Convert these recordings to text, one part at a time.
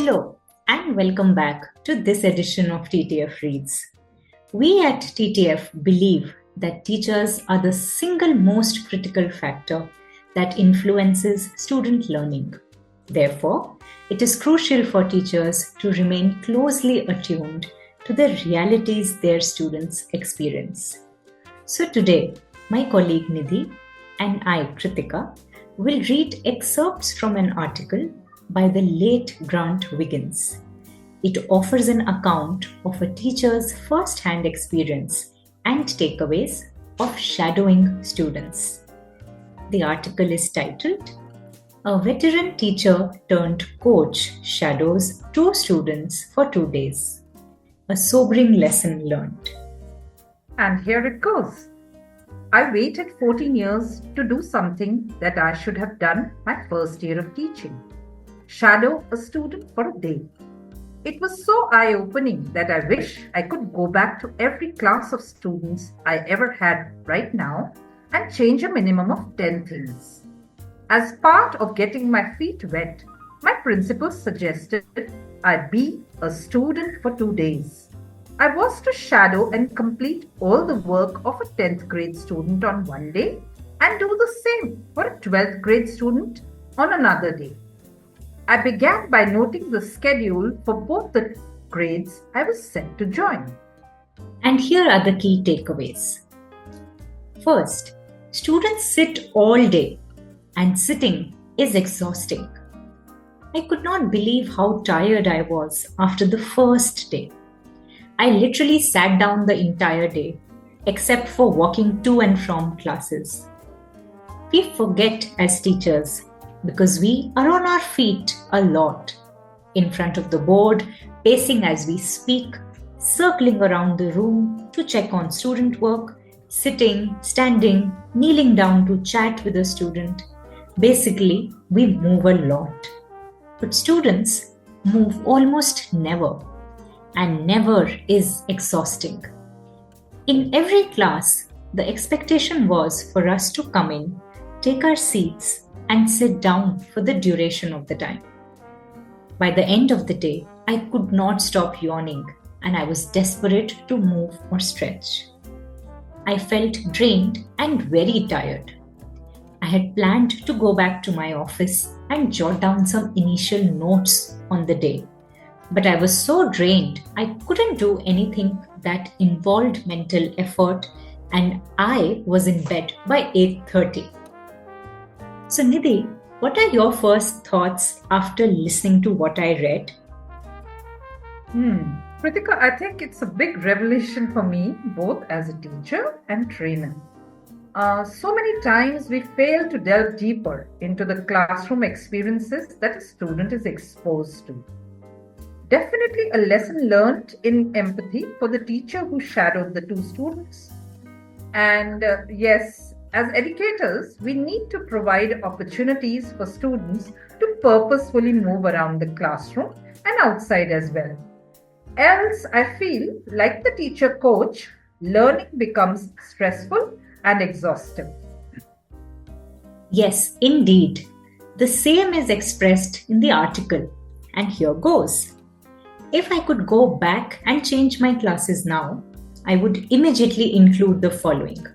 Hello and welcome back to this edition of TTF Reads. We at TTF believe that teachers are the single most critical factor that influences student learning. Therefore, it is crucial for teachers to remain closely attuned to the realities their students experience. So today, my colleague Nidhi and I, Kritika, will read excerpts from an article by the late Grant Wiggins. It offers an account of a teacher's first-hand experience and takeaways of shadowing students. The article is titled, "A Veteran Teacher Turned Coach Shadows Two Students for 2 days. A Sobering Lesson Learned." And here it goes. I waited 14 years to do something that I should have done my first year of teaching. Shadow a student for a day. It was so eye-opening that I wish I could go back to every class of students I ever had right now and change a minimum of 10 things. As part of getting my feet wet, my principal suggested I be a student for 2 days. I was to shadow and complete all the work of a 10th grade student on one day and do the same for a 12th grade student on another day. I began by noting the schedule for both the grades I was set to join. And here are the key takeaways. First, students sit all day, and sitting is exhausting. I could not believe how tired I was after the first day. I literally sat down the entire day, except for walking to and from classes. We forget as teachers because we are on our feet a lot, in front of the board, pacing as we speak, circling around the room to check on student work, sitting, standing, kneeling down to chat with a student. Basically, we move a lot. But students move almost never, and never is exhausting. In every class, the expectation was for us to come in, take our seats, and sit down for the duration of the time. By the end of the day, I could not stop yawning, and I was desperate to move or stretch. I felt drained and very tired. I had planned to go back to my office and jot down some initial notes on the day, but I was so drained I couldn't do anything that involved mental effort, and I was in bed by 8:30. So Nidhi, what are your first thoughts after listening to what I read? Kritika, I think it's a big revelation for me, both as a teacher and trainer. So many times we fail to delve deeper into the classroom experiences that a student is exposed to. Definitely a lesson learned in empathy for the teacher who shadowed the two students. And yes, as educators, we need to provide opportunities for students to purposefully move around the classroom and outside as well. Else, I feel, like the teacher coach, learning becomes stressful and exhausting. Yes, indeed. The same is expressed in the article. And here goes. If I could go back and change my classes now, I would immediately include the following.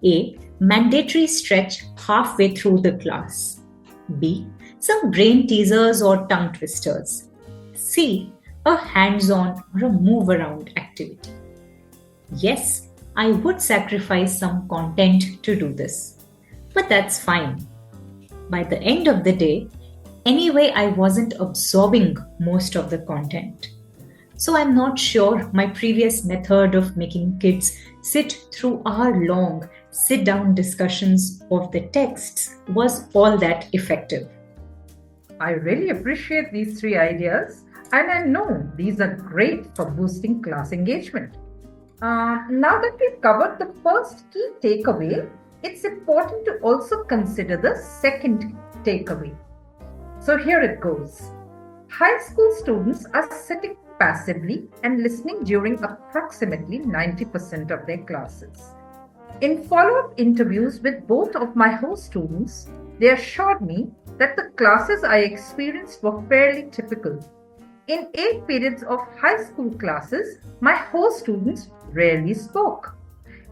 A. Mandatory stretch halfway through the class. B. Some brain teasers or tongue twisters. C. A hands-on or a move-around activity. Yes, I would sacrifice some content to do this. But that's fine. By the end of the day, anyway, I wasn't absorbing most of the content. So I'm not sure my previous method of making kids sit through hour-long sit-down discussions of the texts was all that effective. I really appreciate these three ideas, and I know these are great for boosting class engagement. Now that we've covered the first key takeaway, it's important to also consider the second takeaway. So here it goes. High school students are sitting passively and listening during approximately 90% of their classes. In follow-up interviews with both of my host students, they assured me that the classes I experienced were fairly typical. In 8 periods of high school classes, my host students rarely spoke.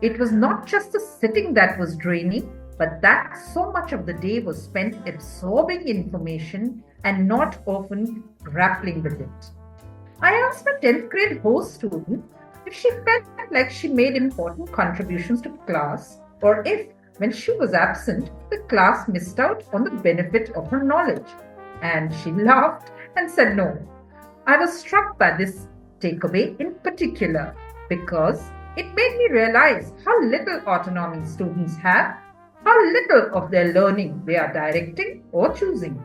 It was not just the sitting that was draining, but that so much of the day was spent absorbing information and not often grappling with it. I asked my 10th grade host student if she felt like she made important contributions to class or if, when she was absent, the class missed out on the benefit of her knowledge. And she laughed and said no. I was struck by this takeaway in particular because it made me realize how little autonomy students have, how little of their learning they are directing or choosing.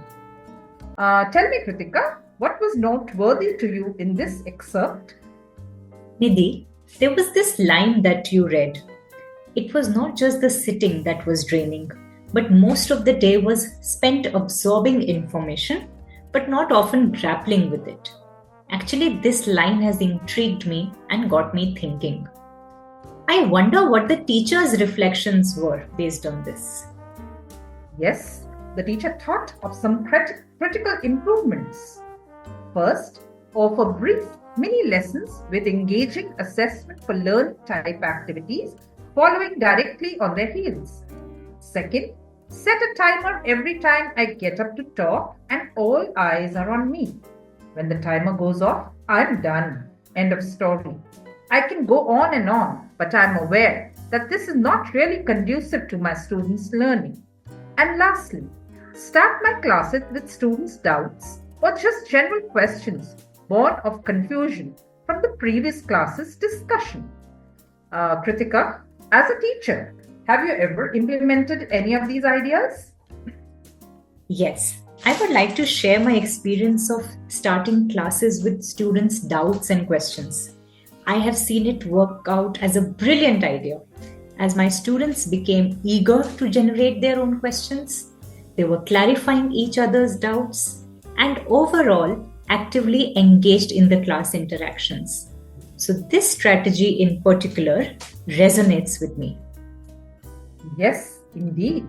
Tell me, Kritika, what was noteworthy to you in this excerpt? Nidhi, there was this line that you read. It was not just the sitting that was draining, but most of the day was spent absorbing information, but not often grappling with it. Actually, this line has intrigued me and got me thinking. I wonder what the teacher's reflections were based on this. Yes, the teacher thought of some critical improvements. First, offer brief mini lessons with engaging assessment for learning type activities following directly on their heels. Second, set a timer every time I get up to talk and all eyes are on me. When the timer goes off, I'm done. End of story. I can go on and on, but I'm aware that this is not really conducive to my students' learning. And lastly, start my classes with students' doubts or just general questions born of confusion from the previous class's discussion. Kritika, as a teacher, have you ever implemented any of these ideas? Yes, I would like to share my experience of starting classes with students' doubts and questions. I have seen it work out as a brilliant idea. As my students became eager to generate their own questions, they were clarifying each other's doubts and overall actively engaged in the class interactions. So this strategy in particular resonates with me. Yes, indeed.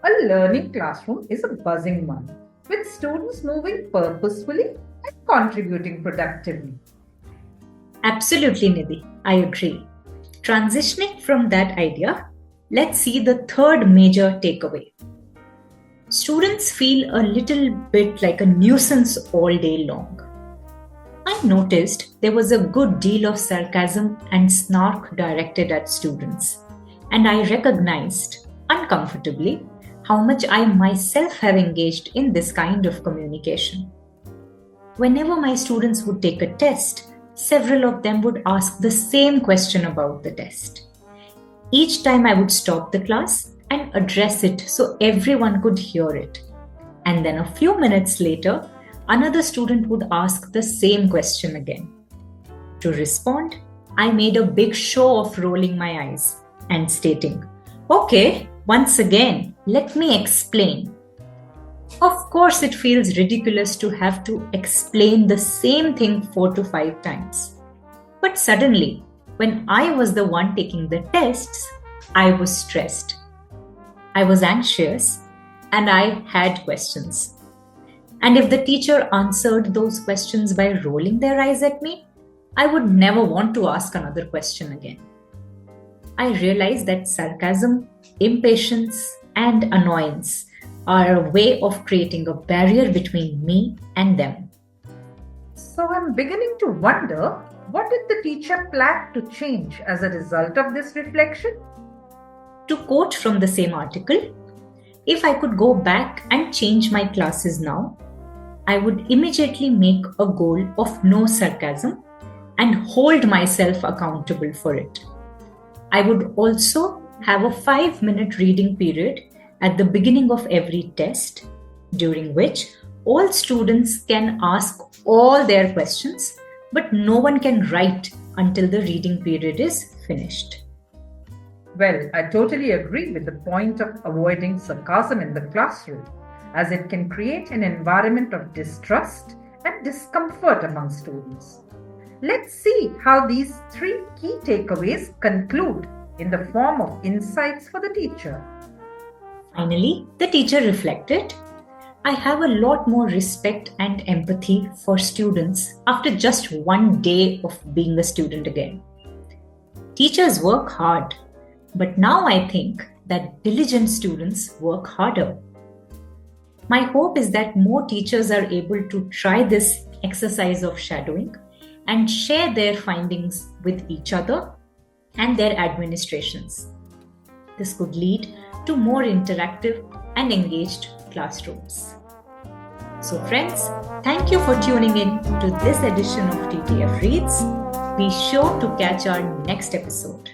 A learning classroom is a buzzing one, with students moving purposefully and contributing productively. Absolutely, Nidhi. I agree. Transitioning from that idea, let's see the third major takeaway. Students feel a little bit like a nuisance all day long. I noticed there was a good deal of sarcasm and snark directed at students, and I recognized, uncomfortably, how much I myself have engaged in this kind of communication. Whenever my students would take a test, several of them would ask the same question about the test. Each time I would stop the class and address it so everyone could hear it. And then a few minutes later, another student would ask the same question again. To respond, I made a big show of rolling my eyes and stating, "Okay, once again, let me explain." Of course, it feels ridiculous to have to explain the same thing 4 to 5 times. But suddenly, when I was the one taking the tests, I was stressed. I was anxious and I had questions. And if the teacher answered those questions by rolling their eyes at me, I would never want to ask another question again. I realized that sarcasm, impatience, and annoyance are a way of creating a barrier between me and them. So I'm beginning to wonder, what did the teacher plan to change as a result of this reflection? To quote from the same article, if I could go back and change my classes now, I would immediately make a goal of no sarcasm and hold myself accountable for it. I would also have a 5-minute reading period at the beginning of every test, during which all students can ask all their questions, but no one can write until the reading period is finished. Well, I totally agree with the point of avoiding sarcasm in the classroom, as it can create an environment of distrust and discomfort among students. Let's see how these 3 key takeaways conclude in the form of insights for the teacher. Finally, the teacher reflected, I have a lot more respect and empathy for students after just one day of being a student again. Teachers work hard, but now I think that diligent students work harder. My hope is that more teachers are able to try this exercise of shadowing and share their findings with each other and their administrations. This could lead to more interactive and engaged classrooms. So, friends, thank you for tuning in to this edition of TTF Reads. Be sure to catch our next episode.